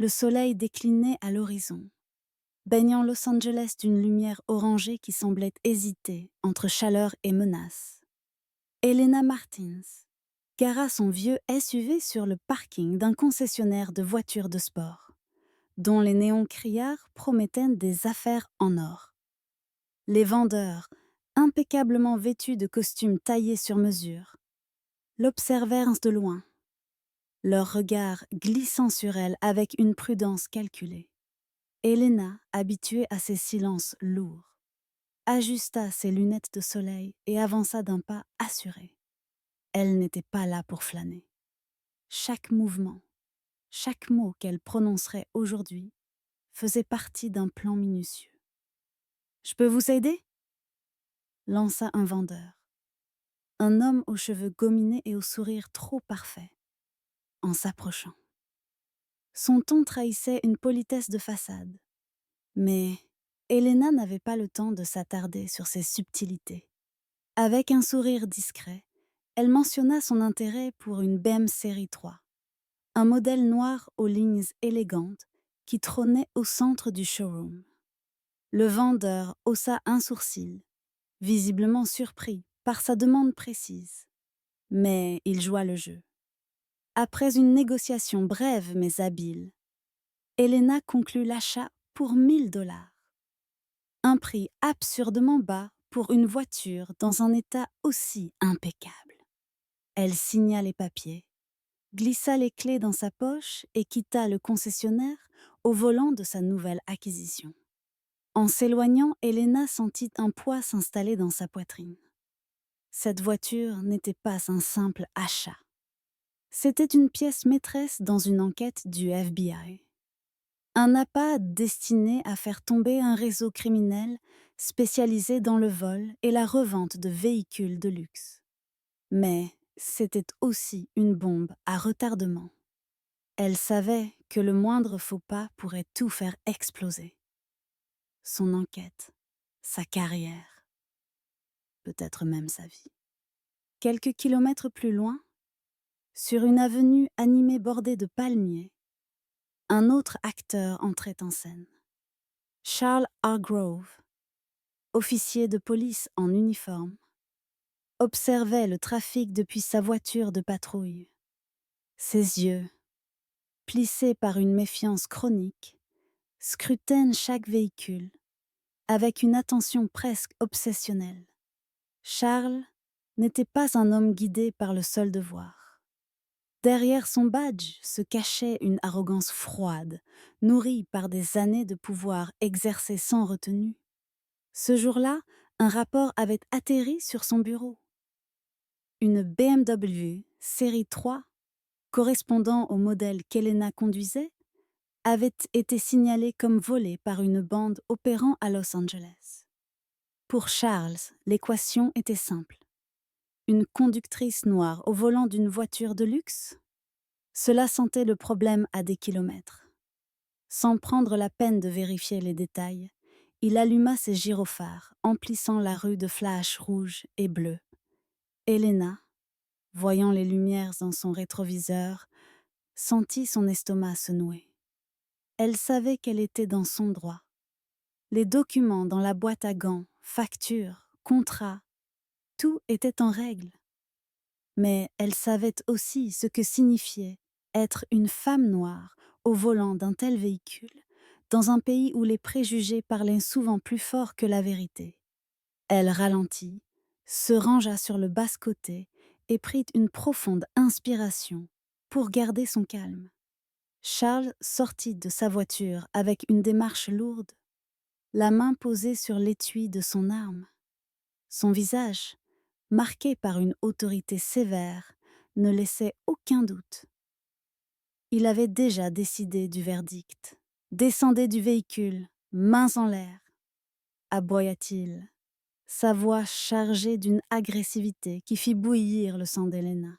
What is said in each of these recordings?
Le soleil déclinait à l'horizon, baignant Los Angeles d'une lumière orangée qui semblait hésiter entre chaleur et menace. Elena Martins gara son vieux SUV sur le parking d'un concessionnaire de voitures de sport, dont les néons criards promettaient des affaires en or. Les vendeurs, impeccablement vêtus de costumes taillés sur mesure, l'observèrent de loin, leur regard glissant sur elle avec une prudence calculée. Elena, habituée à ces silences lourds, ajusta ses lunettes de soleil et avança d'un pas assuré. Elle n'était pas là pour flâner. Chaque mouvement, chaque mot qu'elle prononcerait aujourd'hui faisait partie d'un plan minutieux. « Je peux vous aider ?» lança un vendeur, un homme aux cheveux gominés et au sourire trop parfait, en s'approchant. Son ton trahissait une politesse de façade, mais Elena n'avait pas le temps de s'attarder sur ces subtilités. Avec un sourire discret, elle mentionna son intérêt pour une BM série 3, un modèle noir aux lignes élégantes qui trônait au centre du showroom. Le vendeur haussa un sourcil, visiblement surpris par sa demande précise. Mais il joua le jeu. Après une négociation brève mais habile, Elena conclut l'achat pour $1000. Un prix absurdement bas pour une voiture dans un état aussi impeccable. Elle signa les papiers, glissa les clés dans sa poche et quitta le concessionnaire au volant de sa nouvelle acquisition. En s'éloignant, Elena sentit un poids s'installer dans sa poitrine. Cette voiture n'était pas un simple achat. C'était une pièce maîtresse dans une enquête du FBI. Un appât destiné à faire tomber un réseau criminel spécialisé dans le vol et la revente de véhicules de luxe. Mais c'était aussi une bombe à retardement. Elle savait que le moindre faux pas pourrait tout faire exploser. Son enquête, sa carrière, peut-être même sa vie. Quelques kilomètres plus loin, sur une avenue animée bordée de palmiers, un autre acteur entrait en scène. Charles Hargrove, officier de police en uniforme, observait le trafic depuis sa voiture de patrouille. Ses yeux, plissés par une méfiance chronique, scrutaient chaque véhicule avec une attention presque obsessionnelle. Charles n'était pas un homme guidé par le seul devoir. Derrière son badge se cachait une arrogance froide, nourrie par des années de pouvoir exercé sans retenue. Ce jour-là, un rapport avait atterri sur son bureau. Une BMW série 3, correspondant au modèle qu'Elena conduisait, avait été signalée comme volée par une bande opérant à Los Angeles. Pour Charles, l'équation était simple. Une conductrice noire au volant d'une voiture de luxe? Cela sentait le problème à des kilomètres. Sans prendre la peine de vérifier les détails, il alluma ses gyrophares, emplissant la rue de flashs rouges et bleus. Elena, voyant les lumières dans son rétroviseur, sentit son estomac se nouer. Elle savait qu'elle était dans son droit. Les documents dans la boîte à gants, factures, contrats, tout était en règle. Mais elle savait aussi ce que signifiait être une femme noire au volant d'un tel véhicule, dans un pays où les préjugés parlaient souvent plus fort que la vérité. Elle ralentit, se rangea sur le basse-côté et prit une profonde inspiration pour garder son calme. Charles sortit de sa voiture avec une démarche lourde, la main posée sur l'étui de son arme. Son visage, marqué par une autorité sévère, ne laissait aucun doute. Il avait déjà décidé du verdict. Descendez du véhicule, mains en l'air, aboya-t-il, sa voix chargée d'une agressivité qui fit bouillir le sang d'Elena.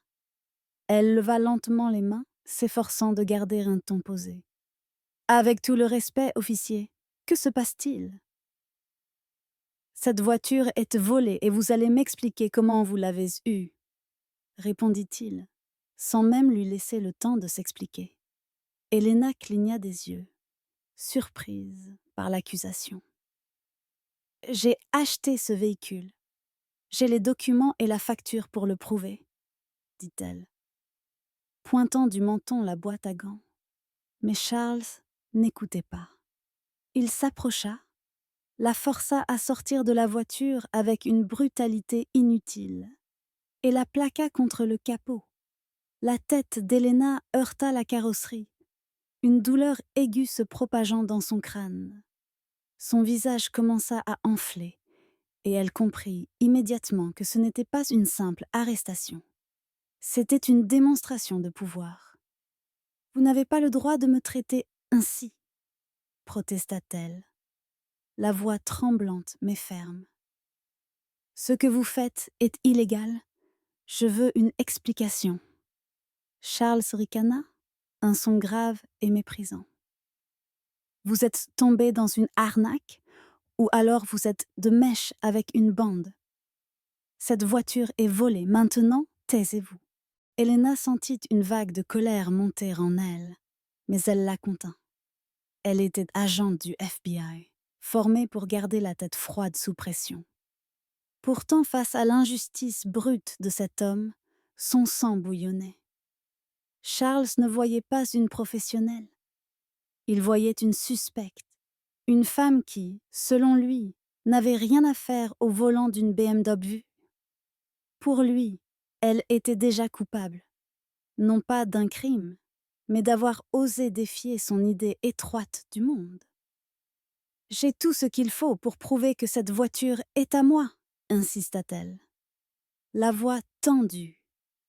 Elle leva lentement les mains, s'efforçant de garder un ton posé. Avec tout le respect, officier, que se passe-t-il? Cette voiture est volée et vous allez m'expliquer comment vous l'avez eue, répondit-il, sans même lui laisser le temps de s'expliquer. Elena cligna des yeux, surprise par l'accusation. « J'ai acheté ce véhicule. J'ai les documents et la facture pour le prouver, » dit-elle, pointant du menton la boîte à gants. Mais Charles n'écoutait pas. Il s'approcha, la força à sortir de la voiture avec une brutalité inutile et la plaqua contre le capot. La tête d'Elena heurta la carrosserie, une douleur aiguë se propageant dans son crâne. Son visage commença à enfler et elle comprit immédiatement que ce n'était pas une simple arrestation. C'était une démonstration de pouvoir. « Vous n'avez pas le droit de me traiter ainsi, » protesta-t-elle, la voix tremblante mais ferme. « Ce que vous faites est illégal. Je veux une explication. » Charles ricana, un son grave et méprisant. « Vous êtes tombé dans une arnaque ou alors vous êtes de mèche avec une bande. Cette voiture est volée. Maintenant, taisez-vous. » Elena sentit une vague de colère monter en elle, mais elle la contint. Elle était agente du FBI, formée pour garder la tête froide sous pression. Pourtant, face à l'injustice brute de cet homme, son sang bouillonnait. Charles ne voyait pas une professionnelle. Il voyait une suspecte, une femme qui, selon lui, n'avait rien à faire au volant d'une BMW. Pour lui, elle était déjà coupable, non pas d'un crime, mais d'avoir osé défier son idée étroite du monde. « J'ai tout ce qu'il faut pour prouver que cette voiture est à moi, » insista-t-elle, la voix tendue.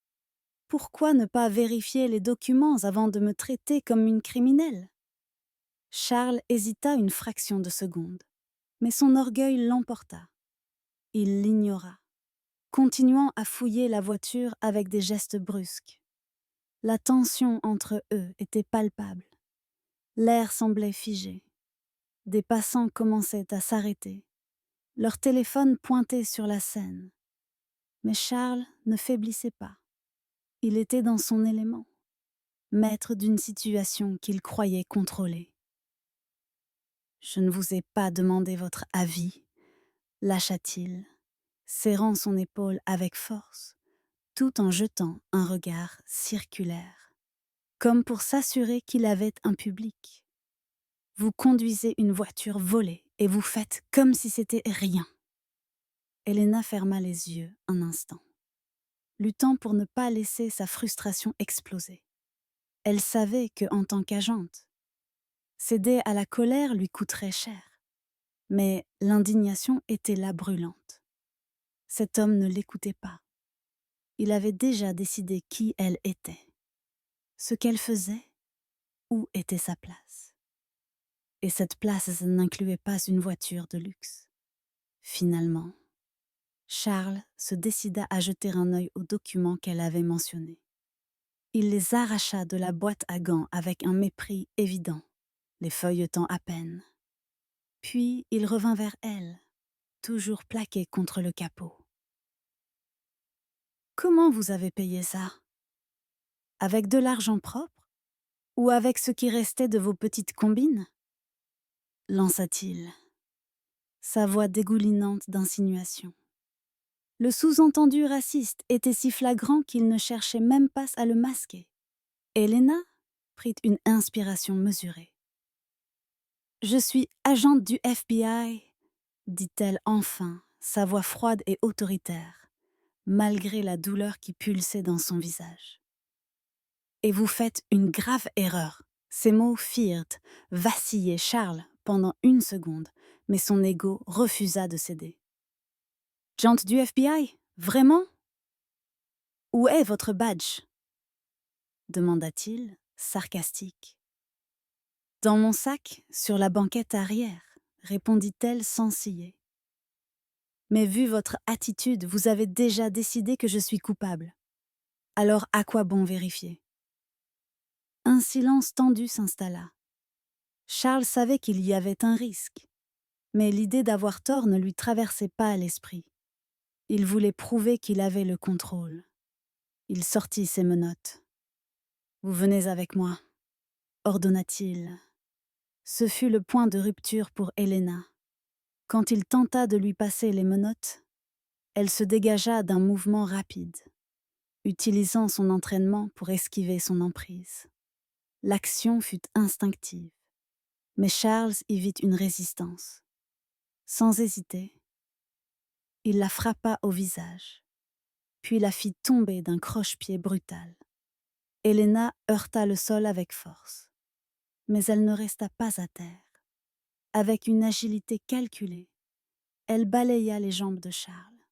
« Pourquoi ne pas vérifier les documents avant de me traiter comme une criminelle ?» Charles hésita une fraction de seconde, mais son orgueil l'emporta. Il l'ignora, continuant à fouiller la voiture avec des gestes brusques. La tension entre eux était palpable. L'air semblait figé. Des passants commençaient à s'arrêter, leur téléphone pointé sur la scène. Mais Charles ne faiblissait pas. Il était dans son élément, maître d'une situation qu'il croyait contrôler. « Je ne vous ai pas demandé votre avis, » lâcha-t-il, serrant son épaule avec force, tout en jetant un regard circulaire, comme pour s'assurer qu'il avait un public. « Vous conduisez une voiture volée et vous faites comme si c'était rien. » Elena ferma les yeux un instant, luttant pour ne pas laisser sa frustration exploser. Elle savait que, en tant qu'agente, céder à la colère lui coûterait cher. Mais l'indignation était là brûlante. Cet homme ne l'écoutait pas. Il avait déjà décidé qui elle était, ce qu'elle faisait, où était sa place. Et cette place n'incluait pas une voiture de luxe. Finalement, Charles se décida à jeter un œil aux documents qu'elle avait mentionnés. Il les arracha de la boîte à gants avec un mépris évident, les feuilletant à peine. Puis il revint vers elle, toujours plaqué contre le capot. « Comment vous avez payé ça? Avec de l'argent propre? Ou avec ce qui restait de vos petites combines ?» lança-t-il, sa voix dégoulinante d'insinuation. Le sous-entendu raciste était si flagrant qu'il ne cherchait même pas à le masquer. Elena prit une inspiration mesurée. « Je suis agente du FBI, » dit-elle enfin, sa voix froide et autoritaire, malgré la douleur qui pulsait dans son visage. « Et vous faites une grave erreur. » Ces mots firent vaciller Charles pendant une seconde, mais son ego refusa de céder. « Agente du FBI, vraiment? Où est votre badge? » demanda-t-il, sarcastique. « Dans mon sac, sur la banquette arrière, » répondit-elle sans ciller. « Mais vu votre attitude, vous avez déjà décidé que je suis coupable. Alors à quoi bon vérifier? » Un silence tendu s'installa. Charles savait qu'il y avait un risque, mais l'idée d'avoir tort ne lui traversait pas l'esprit. Il voulait prouver qu'il avait le contrôle. Il sortit ses menottes. « Vous venez avec moi. » ordonna-t-il. Ce fut le point de rupture pour Helena. Quand il tenta de lui passer les menottes, elle se dégagea d'un mouvement rapide, utilisant son entraînement pour esquiver son emprise. L'action fut instinctive, mais Charles y vit une résistance. Sans hésiter, il la frappa au visage, puis la fit tomber d'un croche-pied brutal. Helena heurta le sol avec force, mais elle ne resta pas à terre. Avec une agilité calculée, elle balaya les jambes de Charles,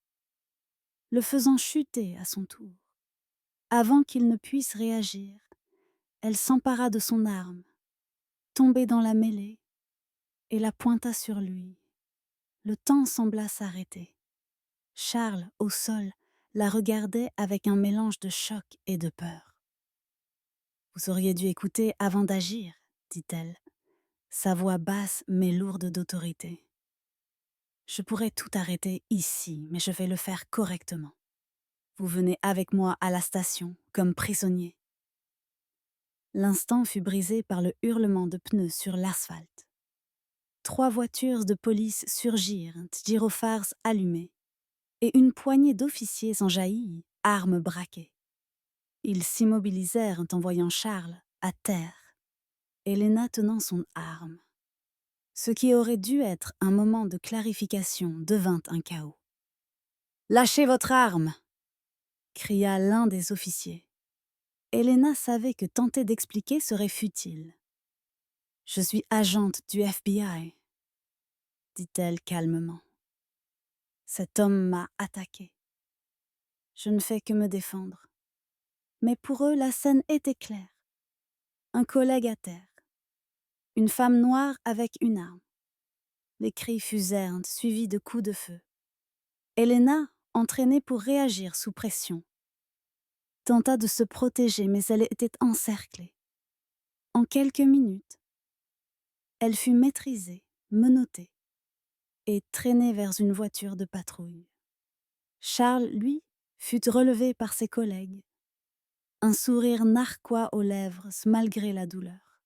le faisant chuter à son tour. Avant qu'il ne puisse réagir, elle s'empara de son arme, tombait dans la mêlée et la pointa sur lui. Le temps sembla s'arrêter. Charles, au sol, la regardait avec un mélange de choc et de peur. « Vous auriez dû écouter avant d'agir, » dit-elle, sa voix basse mais lourde d'autorité. « Je pourrais tout arrêter ici, mais je vais le faire correctement. Vous venez avec moi à la station, comme prisonnier. » L'instant fut brisé par le hurlement de pneus sur l'asphalte. 3 voitures de police surgirent, gyrophares allumés, et une poignée d'officiers en jaillit, armes braquées. Ils s'immobilisèrent en voyant Charles à terre, Helena tenant son arme. Ce qui aurait dû être un moment de clarification devint un chaos. « Lâchez votre arme !» cria l'un des officiers. Helena savait que tenter d'expliquer serait futile. « Je suis agente du FBI, » dit-elle calmement. « Cet homme m'a attaqué. Je ne fais que me défendre. » Mais pour eux, la scène était claire. Un collègue à terre. Une femme noire avec une arme. Les cris fusèrent, suivis de coups de feu. Helena, entraînée pour réagir sous pression, tenta de se protéger, mais elle était encerclée. En quelques minutes, elle fut maîtrisée, menottée et traînée vers une voiture de patrouille. Charles, lui, fut relevé par ses collègues, un sourire narquois aux lèvres malgré la douleur.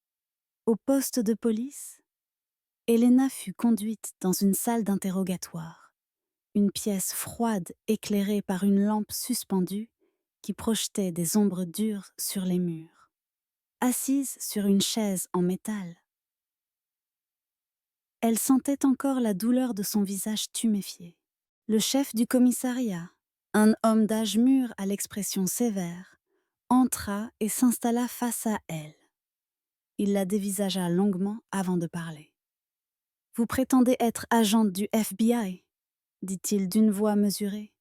Au poste de police, Helena fut conduite dans une salle d'interrogatoire, une pièce froide éclairée par une lampe suspendue qui projetait des ombres dures sur les murs. Assise sur une chaise en métal, elle sentait encore la douleur de son visage tuméfié. Le chef du commissariat, un homme d'âge mûr à l'expression sévère, entra et s'installa face à elle. Il la dévisagea longuement avant de parler. « Vous prétendez être agente du FBI ?» dit-il d'une voix mesurée.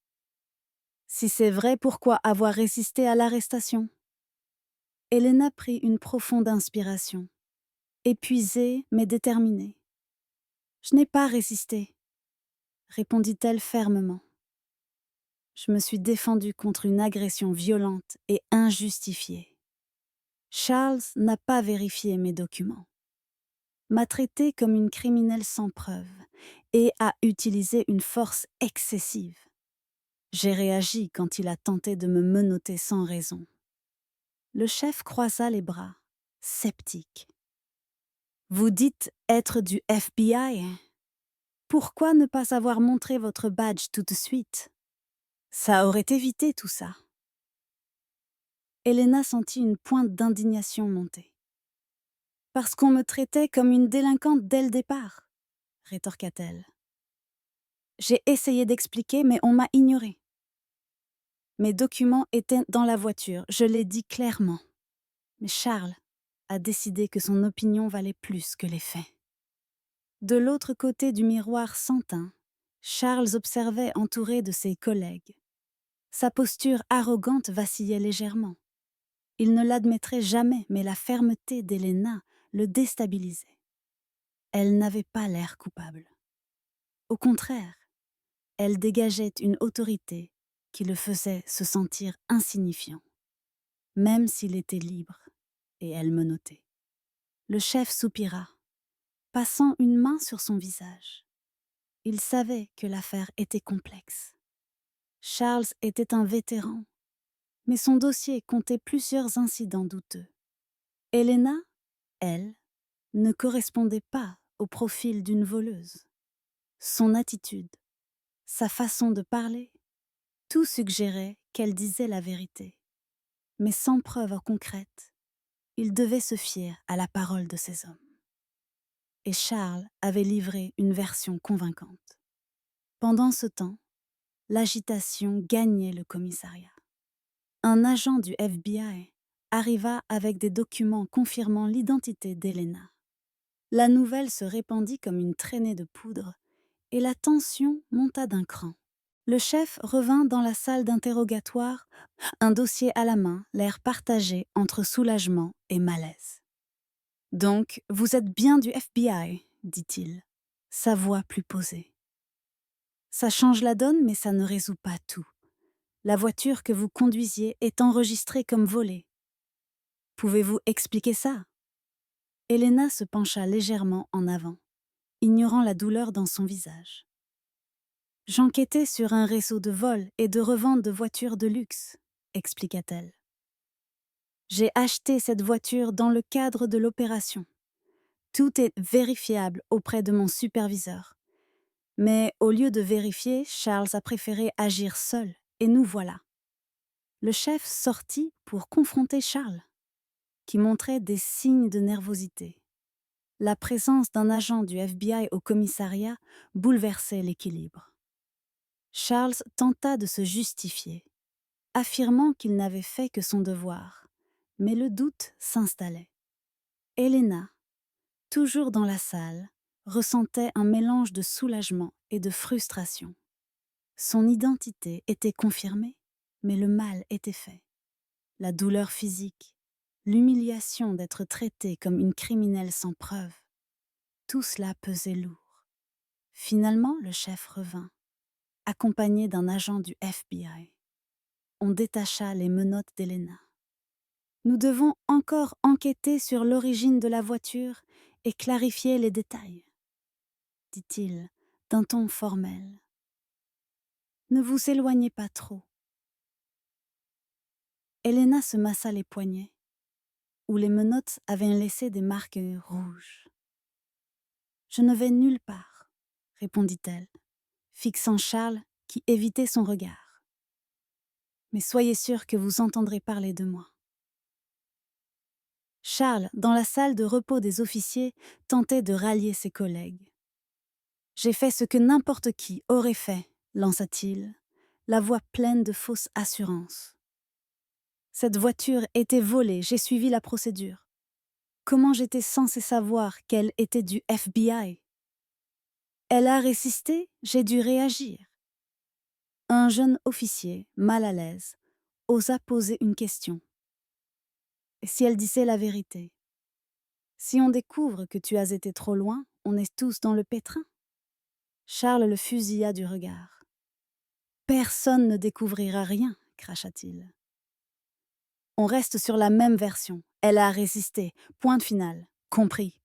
« Si c'est vrai, pourquoi avoir résisté à l'arrestation ?» Helena prit une profonde inspiration, épuisée mais déterminée. « Je n'ai pas résisté, » répondit-elle fermement. « Je me suis défendue contre une agression violente et injustifiée. Charles n'a pas vérifié mes documents, m'a traitée comme une criminelle sans preuve et a utilisé une force excessive. J'ai réagi quand il a tenté de me menotter sans raison. » Le chef croisa les bras, sceptique. « Vous dites être du FBI ? Pourquoi ne pas avoir montré votre badge tout de suite ? Ça aurait évité tout ça. » Helena sentit une pointe d'indignation monter. « Parce qu'on me traitait comme une délinquante dès le départ, » rétorqua-t-elle. « J'ai essayé d'expliquer, mais on m'a ignorée. Mes documents étaient dans la voiture, je l'ai dit clairement. Mais Charles a décidé que son opinion valait plus que les faits. » De l'autre côté du miroir sans teint, Charles observait entouré de ses collègues. Sa posture arrogante vacillait légèrement. Il ne l'admettrait jamais, mais la fermeté d'Helena le déstabilisait. Elle n'avait pas l'air coupable. Au contraire, elle dégageait une autorité qui le faisait se sentir insignifiant, même s'il était libre, et elle menottait. Le chef soupira, passant une main sur son visage. Il savait que l'affaire était complexe. Charles était un vétéran, mais son dossier comptait plusieurs incidents douteux. Helena, elle, ne correspondait pas au profil d'une voleuse. Son attitude, sa façon de parler, tout suggérait qu'elle disait la vérité. Mais sans preuve concrète, il devait se fier à la parole de ces hommes. Et Charles avait livré une version convaincante. Pendant ce temps, l'agitation gagnait le commissariat. Un agent du FBI arriva avec des documents confirmant l'identité d'Elena. La nouvelle se répandit comme une traînée de poudre et la tension monta d'un cran. Le chef revint dans la salle d'interrogatoire, un dossier à la main, l'air partagé entre soulagement et malaise. « Donc, vous êtes bien du FBI », dit-il, sa voix plus posée. « Ça change la donne, mais ça ne résout pas tout. La voiture que vous conduisiez est enregistrée comme volée. Pouvez-vous expliquer ça ?» Elena se pencha légèrement en avant, ignorant la douleur dans son visage. « J'enquêtais sur un réseau de vol et de revente de voitures de luxe, expliqua-t-elle. J'ai acheté cette voiture dans le cadre de l'opération. Tout est vérifiable auprès de mon superviseur. Mais au lieu de vérifier, Charles a préféré agir seul, et nous voilà. » Le chef sortit pour confronter Charles, qui montrait des signes de nervosité. La présence d'un agent du FBI au commissariat bouleversait l'équilibre. Charles tenta de se justifier, affirmant qu'il n'avait fait que son devoir, mais le doute s'installait. Elena, toujours dans la salle, ressentait un mélange de soulagement et de frustration. Son identité était confirmée, mais le mal était fait. La douleur physique, l'humiliation d'être traitée comme une criminelle sans preuve, tout cela pesait lourd. Finalement, le chef revint, accompagné d'un agent du FBI. On détacha les menottes d'Elena. « Nous devons encore enquêter sur l'origine de la voiture et clarifier les détails, » dit-il d'un ton formel. « Ne vous éloignez pas trop. » Elena se massa les poignets, où les menottes avaient laissé des marques rouges. « Je ne vais nulle part, » répondit-elle, fixant Charles qui évitait son regard. « Mais soyez sûr que vous entendrez parler de moi. » Charles, dans la salle de repos des officiers, tentait de rallier ses collègues. « J'ai fait ce que n'importe qui aurait fait, » lança-t-il, la voix pleine de fausse assurance. « Cette voiture était volée, j'ai suivi la procédure. Comment j'étais censé savoir qu'elle était du FBI ? Elle a résisté, j'ai dû réagir. » Un jeune officier, mal à l'aise, osa poser une question. « Et si elle disait la vérité ? Si on découvre que tu as été trop loin, on est tous dans le pétrin. » Charles le fusilla du regard. « Personne ne découvrira rien, » cracha-t-il. « On reste sur la même version. Elle a résisté. Point final. Compris. »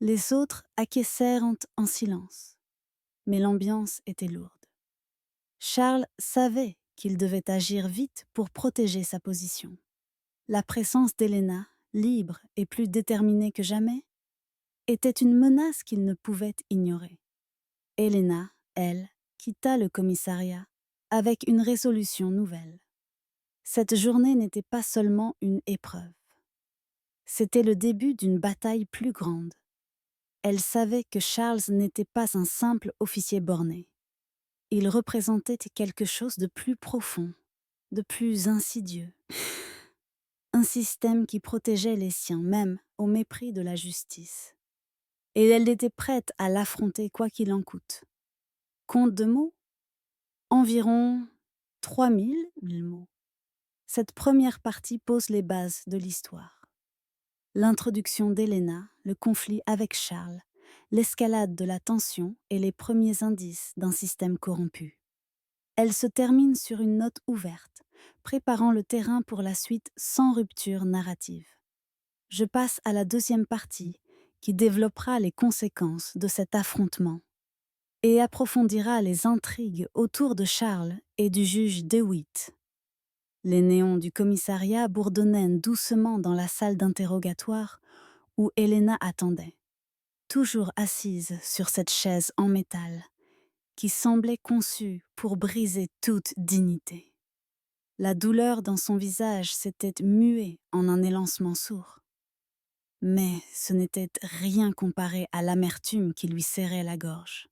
Les autres acquiescèrent en silence, mais l'ambiance était lourde. Charles savait qu'il devait agir vite pour protéger sa position. La présence d'Elena, libre et plus déterminée que jamais, était une menace qu'il ne pouvait ignorer. Elena, elle, quitta le commissariat avec une résolution nouvelle. Cette journée n'était pas seulement une épreuve. C'était le début d'une bataille plus grande. Elle savait que Charles n'était pas un simple officier borné. Il représentait quelque chose de plus profond, de plus insidieux. Un système qui protégeait les siens même au mépris de la justice. Et elle était prête à l'affronter quoi qu'il en coûte. Compte de mots ? Environ 3000 mots. Cette première partie pose les bases de l'histoire. L'introduction d'Elena, le conflit avec Charles, l'escalade de la tension et les premiers indices d'un système corrompu. Elle se termine sur une note ouverte, préparant le terrain pour la suite sans rupture narrative. Je passe à la deuxième partie, qui développera les conséquences de cet affrontement et approfondira les intrigues autour de Charles et du juge DeWitt. Les néons du commissariat bourdonnaient doucement dans la salle d'interrogatoire où Elena attendait, toujours assise sur cette chaise en métal qui semblait conçue pour briser toute dignité. La douleur dans son visage s'était muée en un élancement sourd. Mais ce n'était rien comparé à l'amertume qui lui serrait la gorge.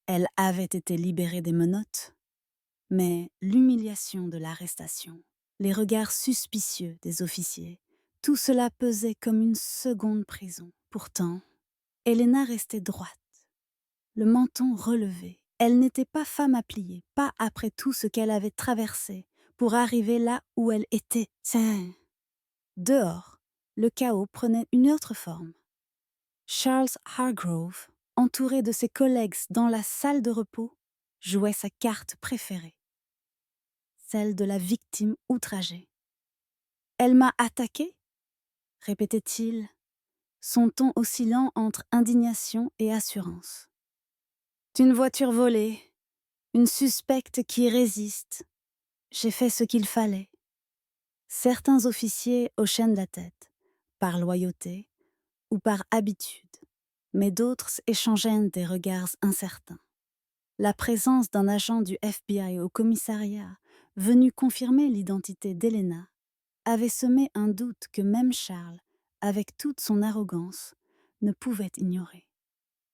Elle avait été libérée des menottes, mais l'humiliation de l'arrestation, les regards suspicieux des officiers, tout cela pesait comme une seconde prison. Pourtant, Elena restait droite, le menton relevé. Elle n'était pas femme à plier, pas après tout ce qu'elle avait traversé pour arriver là où elle était. Tiens. Dehors, le chaos prenait une autre forme. Charles Hargrove, entouré de ses collègues dans la salle de repos, jouait sa carte préférée, celle de la victime outragée. « Elle m'a attaqué ?» répétait-il, son ton oscillant entre indignation et assurance. « Une voiture volée, une suspecte qui résiste. J'ai fait ce qu'il fallait. » Certains officiers hochaient la tête, par loyauté ou par habitude, mais d'autres échangeaient des regards incertains. La présence d'un agent du FBI au commissariat, venu confirmer l'identité d'Elena, avait semé un doute que même Charles, avec toute son arrogance, ne pouvait ignorer.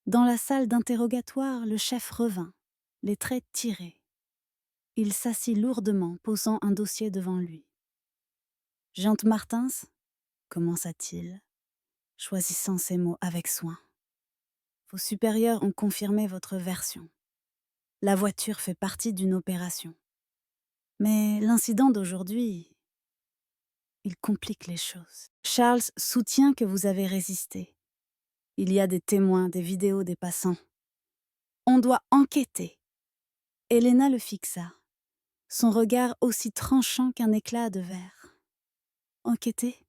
Dans la salle d'interrogatoire, le chef revint, les traits tirés. Il s'assit lourdement, posant un dossier devant lui. « Jean Martins ?» commença-t-il, choisissant ses mots avec soin. « Vos supérieurs ont confirmé votre version. La voiture fait partie d'une opération. Mais l'incident d'aujourd'hui, il complique les choses. Charles soutient que vous avez résisté. Il y a des témoins, des vidéos des passants. On doit enquêter. » Elena le fixa, son regard aussi tranchant qu'un éclat de verre. « Enquêter ?»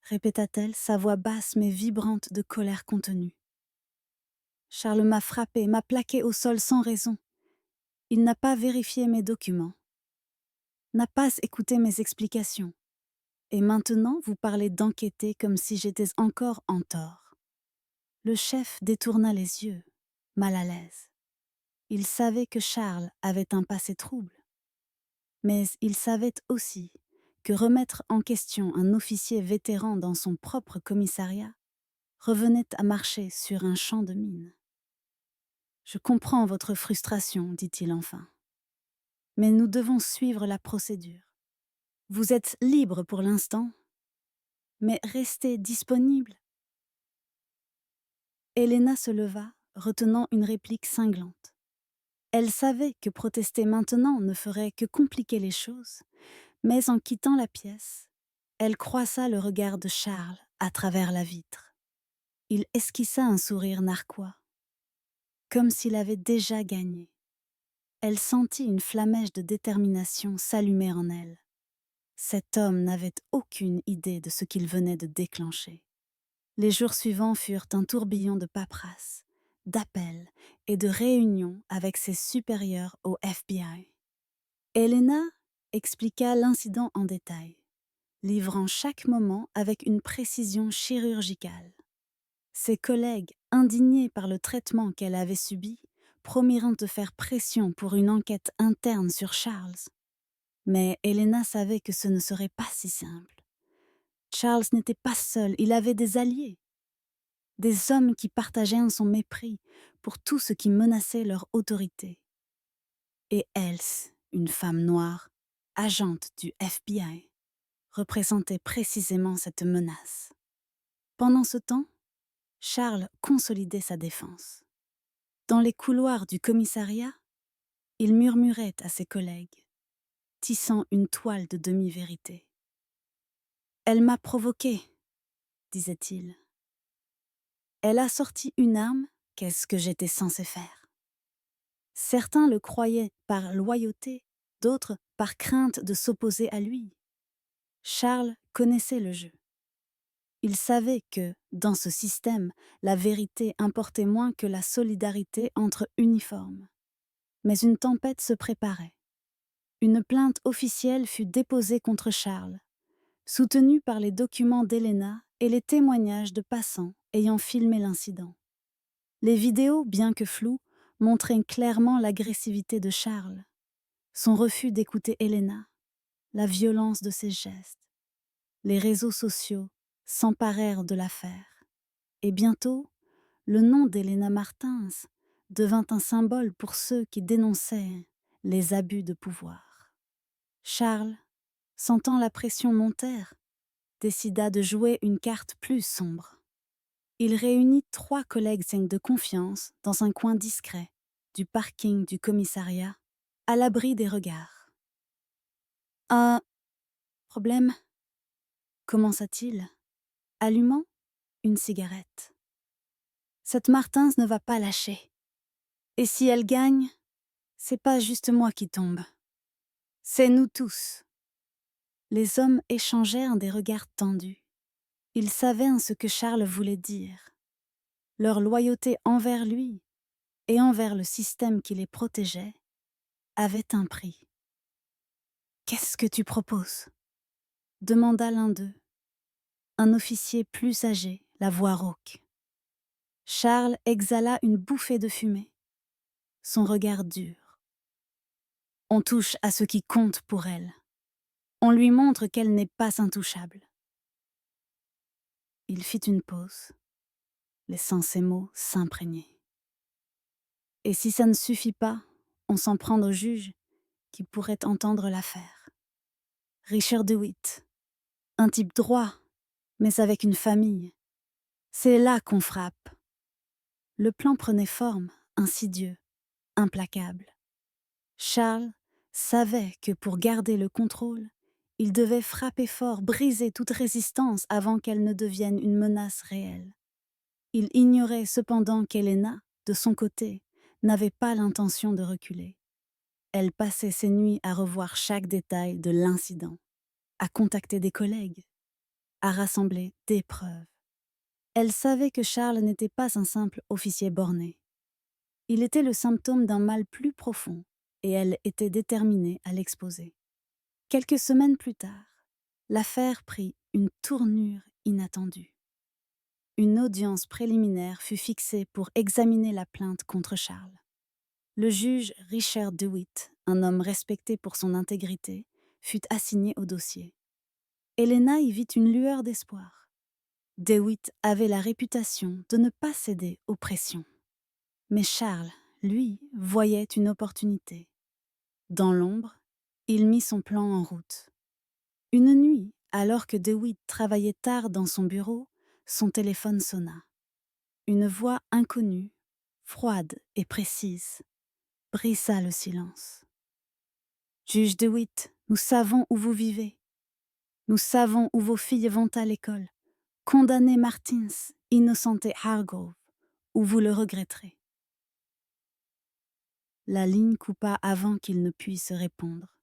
répéta-t-elle, sa voix basse mais vibrante de colère contenue. Charles m'a frappé, m'a plaqué au sol sans raison. Il n'a pas vérifié mes documents, n'a pas écouté mes explications. Et maintenant, vous parlez d'enquêter comme si j'étais encore en tort. Le chef détourna les yeux, mal à l'aise. Il savait que Charles avait un passé trouble. Mais il savait aussi que remettre en question un officier vétéran dans son propre commissariat revenait à marcher sur un champ de mine. « Je comprends votre frustration, dit-il enfin. Mais nous devons suivre la procédure. Vous êtes libre pour l'instant, mais restez disponible. » Elena se leva, retenant une réplique cinglante. Elle savait que protester maintenant ne ferait que compliquer les choses, mais en quittant la pièce, elle croisa le regard de Charles à travers la vitre. Il esquissa un sourire narquois, comme s'il avait déjà gagné. Elle sentit une flamèche de détermination s'allumer en elle. Cet homme n'avait aucune idée de ce qu'il venait de déclencher. Les jours suivants furent un tourbillon de paperasse, d'appels et de réunions avec ses supérieurs au FBI. Elena expliqua l'incident en détail, livrant chaque moment avec une précision chirurgicale. Ses collègues, indignés par le traitement qu'elle avait subi, promirent de faire pression pour une enquête interne sur Charles. Mais Elena savait que ce ne serait pas si simple. Charles n'était pas seul, il avait des alliés. Des hommes qui partageaient son mépris pour tout ce qui menaçait leur autorité. Et Else, une femme noire, agente du FBI, représentait précisément cette menace. Pendant ce temps, Charles consolidait sa défense. Dans les couloirs du commissariat, il murmurait à ses collègues, tissant une toile de demi-vérité. « Elle m'a provoqué, » disait-il. « Elle a sorti une arme, qu'est-ce que j'étais censé faire ?» Certains le croyaient par loyauté, d'autres par crainte de s'opposer à lui. Charles connaissait le jeu. Il savait que, dans ce système, la vérité importait moins que la solidarité entre uniformes. Mais une tempête se préparait. Une plainte officielle fut déposée contre Charles, soutenue par les documents d'Helena et les témoignages de passants ayant filmé l'incident. Les vidéos, bien que floues, montraient clairement l'agressivité de Charles, son refus d'écouter Helena, la violence de ses gestes. Les réseaux sociaux s'emparèrent de l'affaire, et bientôt, le nom d'Helena Martins devint un symbole pour ceux qui dénonçaient les abus de pouvoir. Charles, sentant la pression monter, décida de jouer une carte plus sombre. Il réunit 3 collègues de confiance dans un coin discret du parking du commissariat, à l'abri des regards. « Un problème ?» commença-t-il, allumant une cigarette. « Cette Martins ne va pas lâcher. Et si elle gagne, c'est pas juste moi qui tombe. C'est nous tous. » Les hommes échangèrent des regards tendus. Ils savaient ce que Charles voulait dire. Leur loyauté envers lui et envers le système qui les protégeait avait un prix. « Qu'est-ce que tu proposes ?» demanda l'un d'eux, un officier plus âgé, la voix rauque. Charles exhala une bouffée de fumée, son regard dur. « On touche à ce qui compte pour elle. On lui montre qu'elle n'est pas intouchable. » Il fit une pause, laissant ses mots s'imprégner. « Et si ça ne suffit pas, on s'en prend au juge qui pourrait entendre l'affaire. Richard DeWitt, un type droit, mais avec une famille. C'est là qu'on frappe. » Le plan prenait forme, insidieux, implacable. Charles savait que pour garder le contrôle, il devait frapper fort, briser toute résistance avant qu'elle ne devienne une menace réelle. Il ignorait cependant qu'Helena, de son côté, n'avait pas l'intention de reculer. Elle passait ses nuits à revoir chaque détail de l'incident, à contacter des collègues, à rassembler des preuves. Elle savait que Charles n'était pas un simple officier borné. Il était le symptôme d'un mal plus profond, et elle était déterminée à l'exposer. Quelques semaines plus tard, l'affaire prit une tournure inattendue. Une audience préliminaire fut fixée pour examiner la plainte contre Charles. Le juge Richard DeWitt, un homme respecté pour son intégrité, fut assigné au dossier. Helena y vit une lueur d'espoir. DeWitt avait la réputation de ne pas céder aux pressions. Mais Charles, lui, voyait une opportunité. Dans l'ombre, il mit son plan en route. Une nuit, alors que DeWitt travaillait tard dans son bureau, son téléphone sonna. Une voix inconnue, froide et précise, brisa le silence. « Juge DeWitt, nous savons où vous vivez. Nous savons où vos filles vont à l'école. Condamnez Martins, Innocente Hargrove, ou vous le regretterez. » La ligne coupa avant qu'il ne puisse répondre.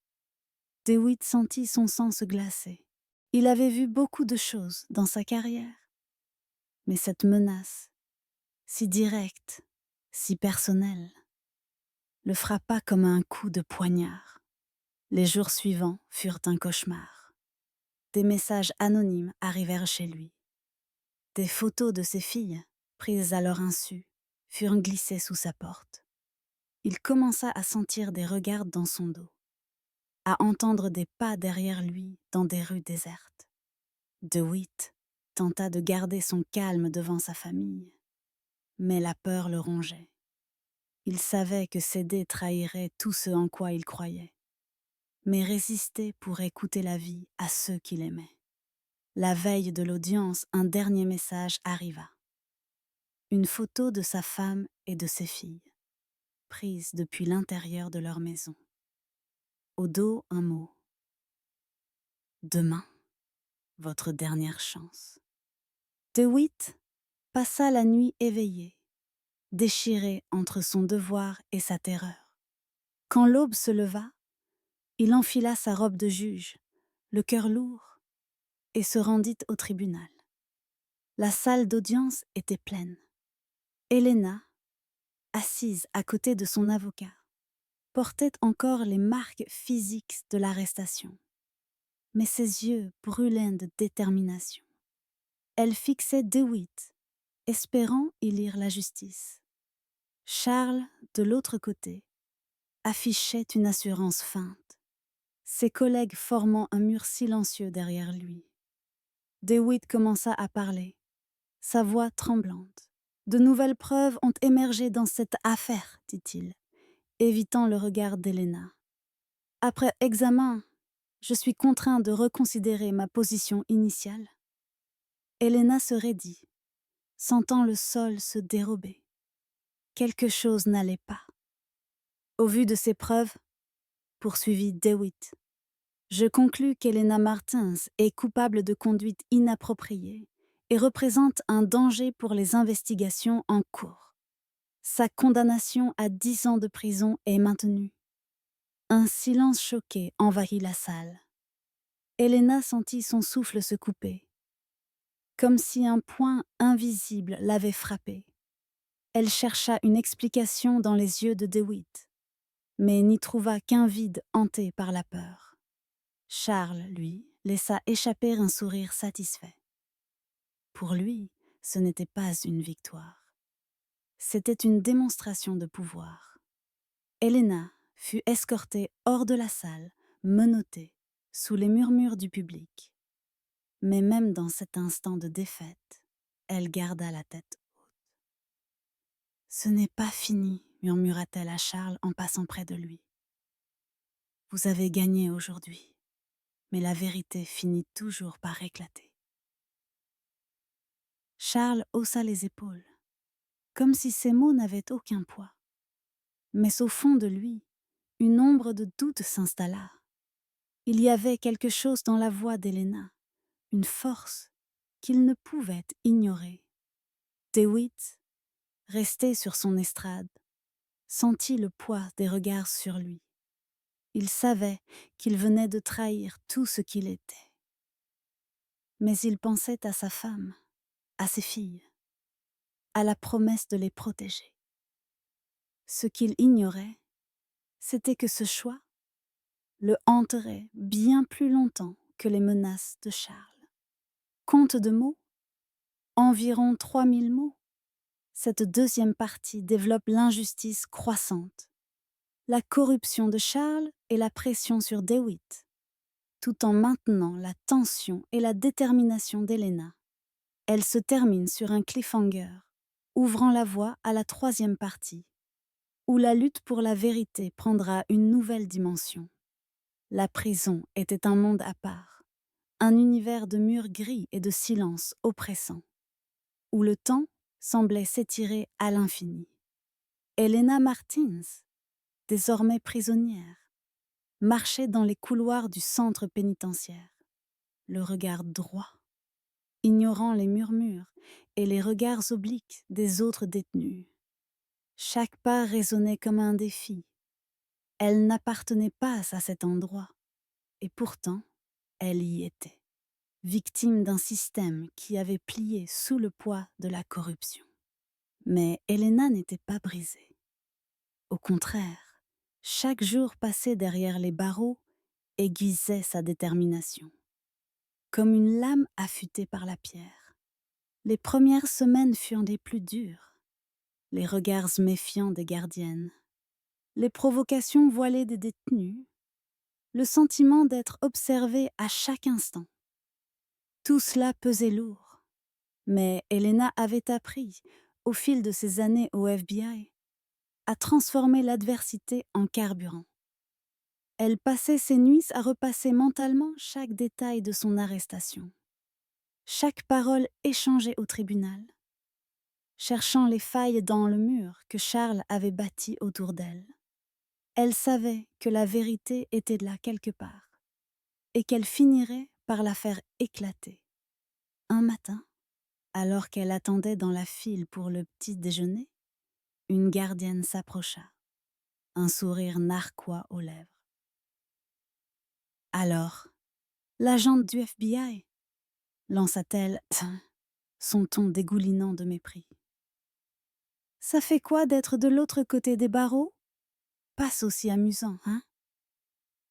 DeWitt sentit son sang se glacer. Il avait vu beaucoup de choses dans sa carrière. Mais cette menace, si directe, si personnelle, le frappa comme un coup de poignard. Les jours suivants furent un cauchemar. Des messages anonymes arrivèrent chez lui. Des photos de ses filles, prises à leur insu, furent glissées sous sa porte. Il commença à sentir des regards dans son dos, à entendre des pas derrière lui dans des rues désertes. DeWitt tenta de garder son calme devant sa famille, mais la peur le rongeait. Il savait que céder trahirait tout ce en quoi il croyait, mais résister pourrait coûter la vie à ceux qu'il aimait. La veille de l'audience, un dernier message arriva. Une photo de sa femme et de ses filles, prise depuis l'intérieur de leur maison. Au dos, un mot. « Demain, votre dernière chance. » DeWitt passa la nuit éveillé, déchiré entre son devoir et sa terreur. Quand l'aube se leva, il enfila sa robe de juge, le cœur lourd, et se rendit au tribunal. La salle d'audience était pleine. Helena, assise à côté de son avocat, portait encore les marques physiques de l'arrestation. Mais ses yeux brûlaient de détermination. Elle fixait DeWitt, espérant y lire la justice. Charles, de l'autre côté, affichait une assurance feinte, ses collègues formant un mur silencieux derrière lui. DeWitt commença à parler, sa voix tremblante. « De nouvelles preuves ont émergé dans cette affaire, dit-il, évitant le regard d'Helena. Après examen, je suis contraint de reconsidérer ma position initiale. » Helena se raidit, sentant le sol se dérober. Quelque chose n'allait pas. Au vu de ces preuves, poursuivit DeWitt, je conclus qu'Helena Martins est coupable de conduite inappropriée et représente un danger pour les investigations en cours. Sa condamnation à 10 ans de prison est maintenue. Un silence choqué envahit la salle. Helena sentit son souffle se couper, comme si un poing invisible l'avait frappée. Elle chercha une explication dans les yeux de DeWitt, mais n'y trouva qu'un vide hanté par la peur. Charles, lui, laissa échapper un sourire satisfait. Pour lui, ce n'était pas une victoire. C'était une démonstration de pouvoir. Helena fut escortée hors de la salle, menottée, sous les murmures du public. Mais même dans cet instant de défaite, elle garda la tête haute. « Ce n'est pas fini, » murmura-t-elle à Charles en passant près de lui. « Vous avez gagné aujourd'hui, mais la vérité finit toujours par éclater. » Charles haussa les épaules, comme si ces mots n'avaient aucun poids. Mais au fond de lui, une ombre de doute s'installa. Il y avait quelque chose dans la voix d'Helena, une force qu'il ne pouvait ignorer. DeWitt, resté sur son estrade, sentit le poids des regards sur lui. Il savait qu'il venait de trahir tout ce qu'il était. Mais il pensait à sa femme, à ses filles, à la promesse de les protéger. Ce qu'il ignorait, c'était que ce choix le hanterait bien plus longtemps que les menaces de Charles. Compte de mots, environ 3000 mots. Cette deuxième partie développe l'injustice croissante, la corruption de Charles et la pression sur DeWitt, tout en maintenant la tension et la détermination d'Helena. Elle se termine sur un cliffhanger, ouvrant la voie à la troisième partie, où la lutte pour la vérité prendra une nouvelle dimension. La prison était un monde à part, un univers de murs gris et de silence oppressant, où le temps semblait s'étirer à l'infini. Helena Martins, désormais prisonnière, marchait dans les couloirs du centre pénitentiaire, le regard droit, ignorant les murmures et les regards obliques des autres détenus. Chaque pas résonnait comme un défi. Elle n'appartenait pas à cet endroit, et pourtant, elle y était, victime d'un système qui avait plié sous le poids de la corruption. Mais Helena n'était pas brisée. Au contraire, chaque jour passé derrière les barreaux aiguisait sa détermination, comme une lame affûtée par la pierre. Les premières semaines furent les plus dures, les regards méfiants des gardiennes, les provocations voilées des détenus, le sentiment d'être observée à chaque instant. Tout cela pesait lourd, mais Helena avait appris, au fil de ses années au FBI, à transformer l'adversité en carburant. Elle passait ses nuits à repasser mentalement chaque détail de son arrestation, chaque parole échangée au tribunal, cherchant les failles dans le mur que Charles avait bâti autour d'elle. Elle savait que la vérité était là quelque part et qu'elle finirait par la faire éclater. Un matin, alors qu'elle attendait dans la file pour le petit déjeuner, une gardienne s'approcha, un sourire narquois aux lèvres. « Alors, l'agente du FBI ?» lança-t-elle, son ton dégoulinant de mépris. « Ça fait quoi d'être de l'autre côté des barreaux ? passe aussi amusant, hein?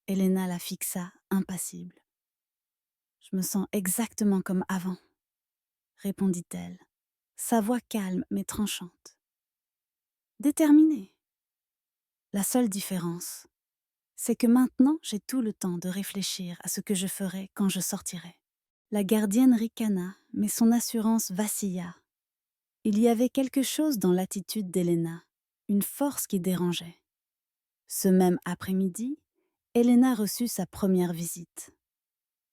Elena la fixa, impassible. Je me sens exactement comme avant, répondit-elle, sa voix calme mais tranchante. Déterminée. La seule différence, c'est que maintenant j'ai tout le temps de réfléchir à ce que je ferai quand je sortirai. La gardienne ricana, mais son assurance vacilla. Il y avait quelque chose dans l'attitude d'Elena, une force qui dérangeait. Ce même après-midi, Elena reçut sa première visite.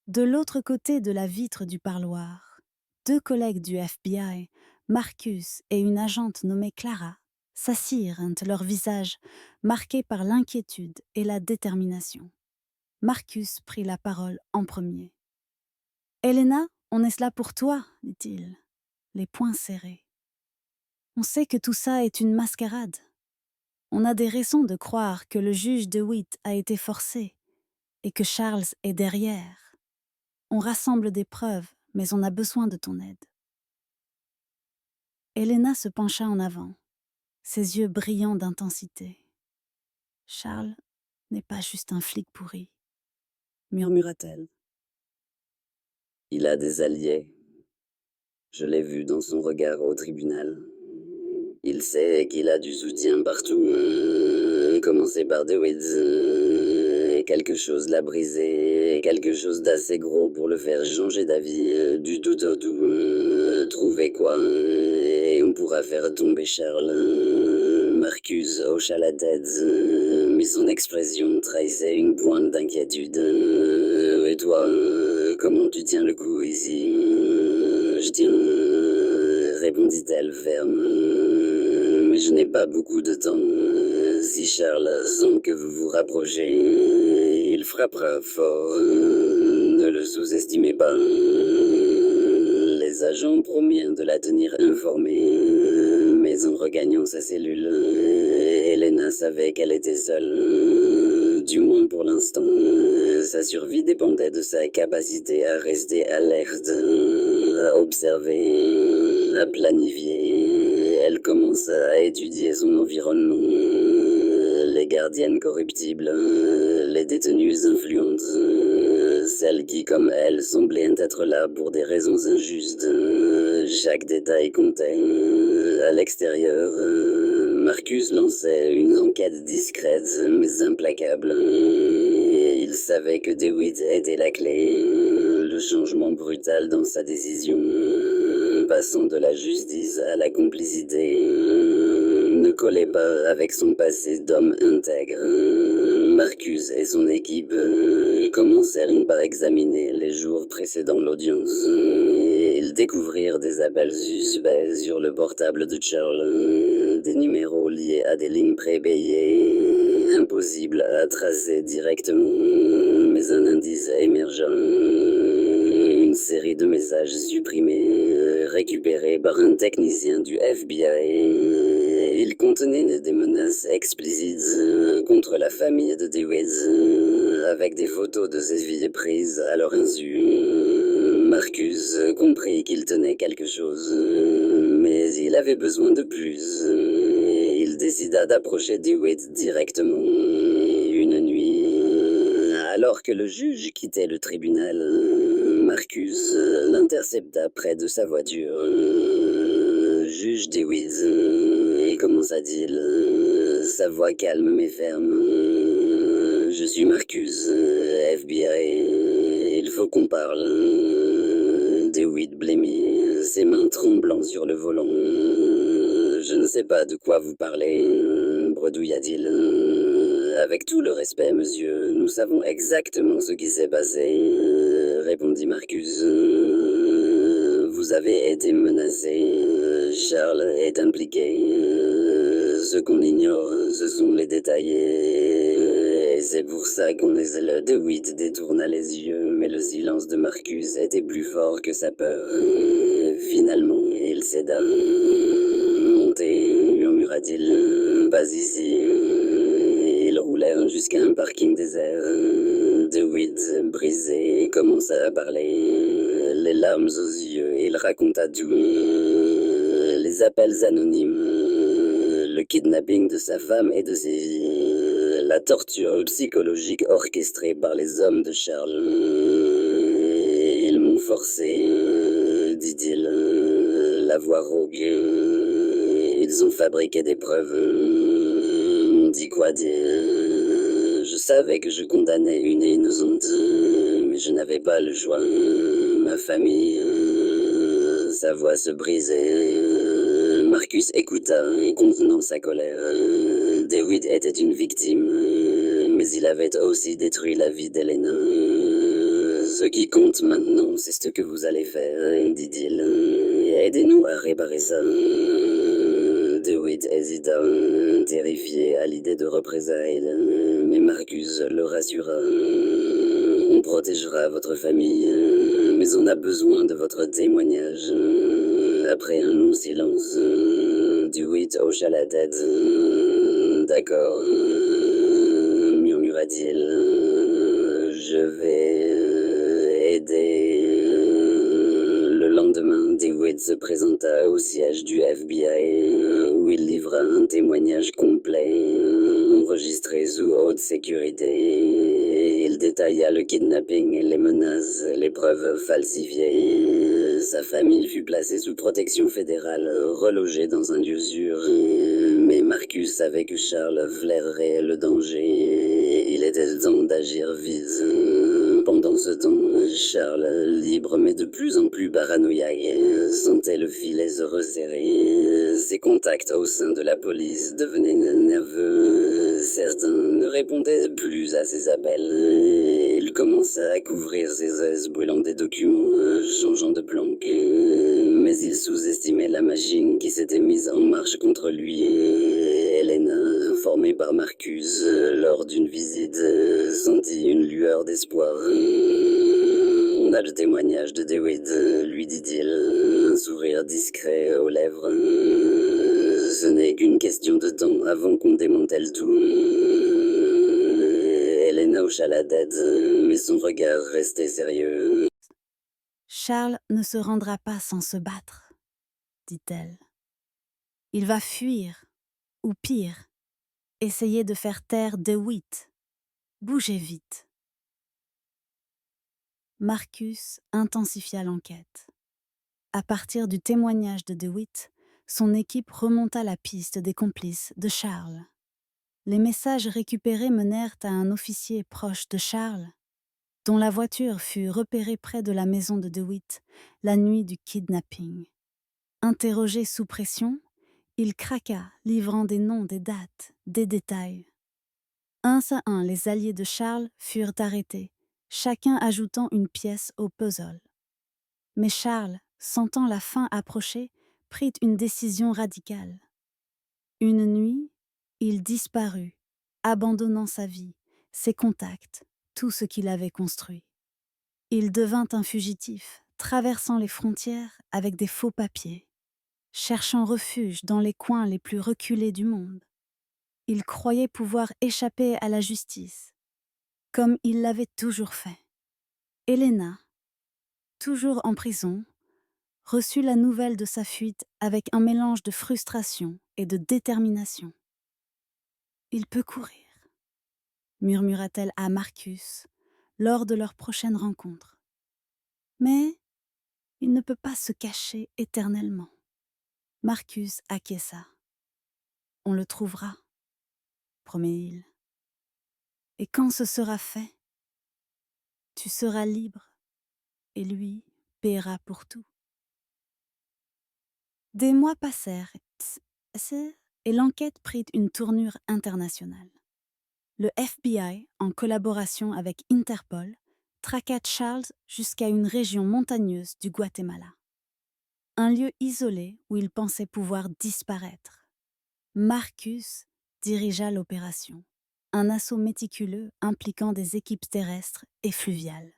De l'autre côté de la vitre du parloir, 2 collègues du FBI, Marcus et une agente nommée Clara, s'assirent, leurs visages marqués par l'inquiétude et la détermination. Marcus prit la parole en premier. « Elena, on est là pour toi, dit-il, les poings serrés. On sait que tout ça est une mascarade. On a des raisons de croire que le juge DeWitt a été forcé et que Charles est derrière. On rassemble des preuves, mais on a besoin de ton aide. » Elena se pencha en avant, ses yeux brillants d'intensité. « Charles n'est pas juste un flic pourri, » murmura-t-elle. « Il a des alliés. Je l'ai vu dans son regard au tribunal. Il sait qu'il a du soutien partout. Commencer par DeWitt. Quelque chose l'a brisé. Quelque chose d'assez gros pour le faire changer d'avis. Du tout au tout. Trouver quoi? Et on pourra faire tomber Charles. Marcus hocha la tête, mais son expression trahissait une pointe d'inquiétude. Et toi, comment tu tiens le coup ici? Je tiens, répondit-elle ferme. Mais je n'ai pas beaucoup de temps. Si Charles sent que vous vous rapprochez, il frappera fort. Ne le sous-estimez pas. Les agents promirent de la tenir informée, mais en regagnant sa cellule, Elena savait qu'elle était seule, du moins pour l'instant. Sa survie dépendait de sa capacité à rester alerte, à observer, à planifier. Elle commença à étudier son environnement. Les gardiennes corruptibles, les détenues influentes, celles qui, comme elle, semblaient être là pour des raisons injustes. Chaque détail comptait. À l'extérieur, Marcus lançait une enquête discrète mais implacable. Il savait que DeWitt était la clé. Le changement brutal dans sa décision, passant de la justice à la complicité, ne collait pas avec son passé d'homme intègre. Marcus et son équipe commencèrent par examiner les jours précédant l'audience. Ils découvrirent des appels suspects sur le portable de Charles, des numéros liés à des lignes prépayées, impossibles à tracer directement, mais un indice émergent. Une série de messages supprimés, récupérés par un technicien du FBI. Ils contenaient des menaces explicites contre la famille de DeWitt, avec des photos de ses filles prises à leur insu. Marcus comprit qu'il tenait quelque chose, mais il avait besoin de plus. Il décida d'approcher DeWitt directement. Une nuit, alors que le juge quittait le tribunal, Marcus l'intercepta près de sa voiture. « Juge DeWitt, » commença-t-il, sa voix calme mais ferme. « Je suis Marcus, FBI. Il faut qu'on parle. » DeWitt blêmit, ses mains tremblant sur le volant. « Je ne sais pas de quoi vous parlez, » bredouilla-t-il. « Avec tout le respect, monsieur, nous savons exactement ce qui s'est passé, » répondit Marcus. « Vous avez été menacé. Charles est impliqué. Ce qu'on ignore, ce sont les détails. Et c'est pour ça qu'on est là. » DeWitt détourna les yeux, mais le silence de Marcus était plus fort que sa peur. Finalement, il céda. « Montez, » murmura-t-il. « Pas ici. » Ils roulèrent jusqu'à un parking désert. DeWitt, brisé, commença à parler. Les larmes aux yeux, il raconta tout. Les appels anonymes, le kidnapping de sa femme et de ses filles, La torture psychologique orchestrée par les hommes de Charles. Ils m'ont forcé, dit-il, la voix rauque. Ils ont fabriqué des preuves. Dit quoi dire? Je savais que je condamnais une innocente, mais je n'avais pas le choix. Ma famille, sa voix se brisait. Marcus écouta, contenant sa colère. Dewitt était une victime, mais il avait aussi détruit la vie d'Helena. Ce qui compte maintenant, c'est ce que vous allez faire, dit-il. Aidez-nous à réparer ça. Dewitt hésita, terrifié à l'idée de représailles, mais Marcus le rassura. On protégera votre famille, mais on a besoin de votre témoignage. Après un long silence, Dewitt hocha la tête. D'accord, murmura-t-il. Je vais aider. Le lendemain, Dewitt se présenta au siège du FBI, où il livra un témoignage complet, enregistré sous haute sécurité. Il détailla le kidnapping, les menaces, les preuves falsifiées. Sa famille fut placée sous protection fédérale, relogée dans un lieu sûr. Mais Marcus savait que Charles flairerait le danger. Il était temps d'agir vite. Pendant ce temps, Charles, libre mais de plus en plus paranoïaque, sentait le filet se resserrer. Ses contacts au sein de la police devenaient nerveux. Certains ne répondaient plus à ses appels. Il commença à couvrir ses aises brûlant des documents, changeant de planque. Mais il sous-estimait la machine qui s'était mise en marche contre lui. Helena, informée par Marcus lors d'une visite, sentit une lueur d'espoir. On a le témoignage de Dewitt, lui dit-il, un sourire discret aux lèvres. Ce n'est qu'une question de temps avant qu'on démantèle tout. Helena hocha la tête, mais son regard restait sérieux. Charles ne se rendra pas sans se battre, dit-elle. Il va fuir, ou pire, essayer de faire taire Dewitt. Bougez vite. Marcus intensifia l'enquête. À partir du témoignage de Dewitt, son équipe remonta la piste des complices de Charles. Les messages récupérés menèrent à un officier proche de Charles, dont la voiture fut repérée près de la maison de Dewitt la nuit du kidnapping. Interrogé sous pression, il craqua, livrant des noms, des dates, des détails. Un à un, les alliés de Charles furent arrêtés, chacun ajoutant une pièce au puzzle. Mais Charles, sentant la fin approcher, prit une décision radicale. Une nuit, il disparut, abandonnant sa vie, ses contacts, tout ce qu'il avait construit. Il devint un fugitif, traversant les frontières avec des faux papiers, cherchant refuge dans les coins les plus reculés du monde. Il croyait pouvoir échapper à la justice, comme il l'avait toujours fait. Helena, toujours en prison, reçut la nouvelle de sa fuite avec un mélange de frustration et de détermination. « Il peut courir », murmura-t-elle à Marcus lors de leur prochaine rencontre. « Mais il ne peut pas se cacher éternellement. » Marcus acquiesça. « On le trouvera, promet-il. Et quand ce sera fait, tu seras libre et lui paiera pour tout. » Des mois passèrent et l'enquête prit une tournure internationale. Le FBI, en collaboration avec Interpol, traqua Charles jusqu'à une région montagneuse du Guatemala. Un lieu isolé où il pensait pouvoir disparaître. Marcus dirigea l'opération, un assaut méticuleux impliquant des équipes terrestres et fluviales.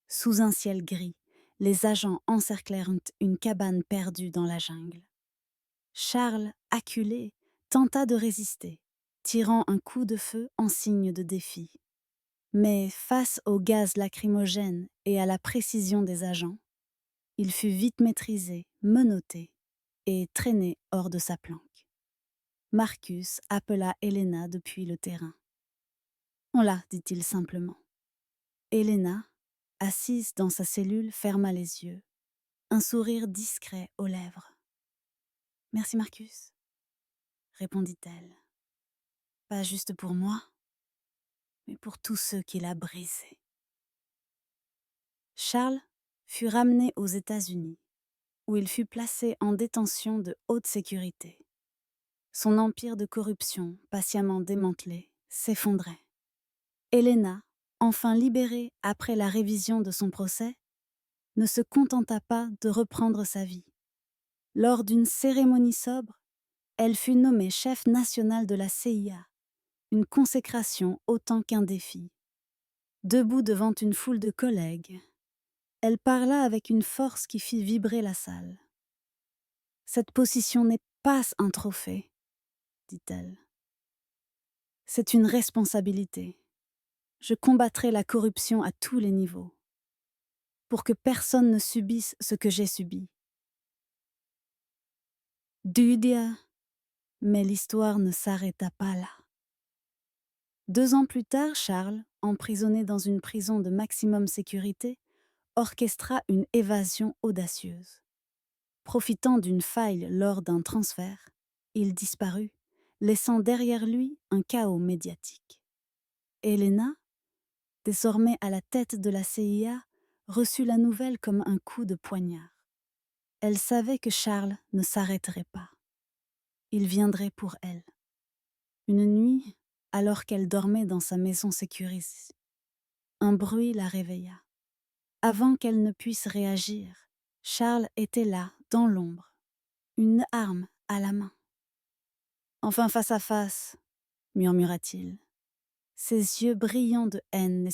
Sous un ciel gris, les agents encerclèrent une cabane perdue dans la jungle. Charles, acculé, tenta de résister, tirant un coup de feu en signe de défi. Mais face au gaz lacrymogène et à la précision des agents, il fut vite maîtrisé, menotté et traîné hors de sa planque. Marcus appela Helena depuis le terrain. On l'a, dit-il simplement. Elena, assise dans sa cellule, ferma les yeux, un sourire discret aux lèvres. Merci Marcus, répondit-elle. Pas juste pour moi, mais pour tous ceux qu'il a brisés. Charles fut ramené aux États-Unis, où il fut placé en détention de haute sécurité. Son empire de corruption, patiemment démantelé, s'effondrait. Elena, enfin libérée après la révision de son procès, ne se contenta pas de reprendre sa vie. Lors d'une cérémonie sobre, elle fut nommée chef national de la CIA, une consécration autant qu'un défi. Debout devant une foule de collègues, elle parla avec une force qui fit vibrer la salle. « Cette position n'est pas un trophée, dit-elle. C'est une responsabilité. Je combattrai la corruption à tous les niveaux, pour que personne ne subisse ce que j'ai subi. » Dudia, mais l'histoire ne s'arrêta pas là. 2 ans plus tard, Charles, emprisonné dans une prison de maximum sécurité, orchestra une évasion audacieuse. Profitant d'une faille lors d'un transfert, il disparut, laissant derrière lui un chaos médiatique. Elena, désormais à la tête de la CIA, reçut la nouvelle comme un coup de poignard. Elle savait que Charles ne s'arrêterait pas. Il viendrait pour elle. Une nuit, alors qu'elle dormait dans sa maison sécurisée, un bruit la réveilla. Avant qu'elle ne puisse réagir, Charles était là, dans l'ombre, une arme à la main. « Enfin face à face », murmura-t-il, ses yeux brillants de haine.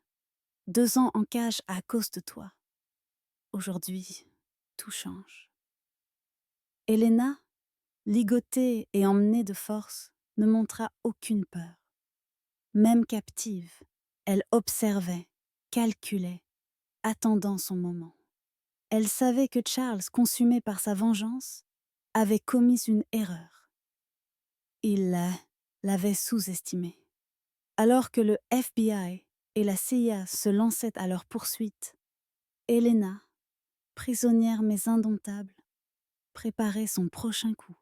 « 2 ans en cage à cause de toi. Aujourd'hui, tout change. » Elena, ligotée et emmenée de force, ne montra aucune peur. Même captive, elle observait, calculait, attendant son moment. Elle savait que Charles, consumé par sa vengeance, avait commis une erreur. Il l'avait sous-estimée. Alors que le FBI et la CIA se lançaient à leur poursuite, Elena, prisonnière mais indomptable, préparait son prochain coup.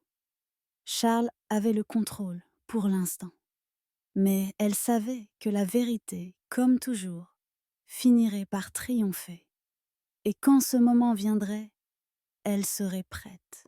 Charles avait le contrôle pour l'instant, mais elle savait que la vérité, comme toujours, finirait par triompher. Et quand ce moment viendrait, elle serait prête.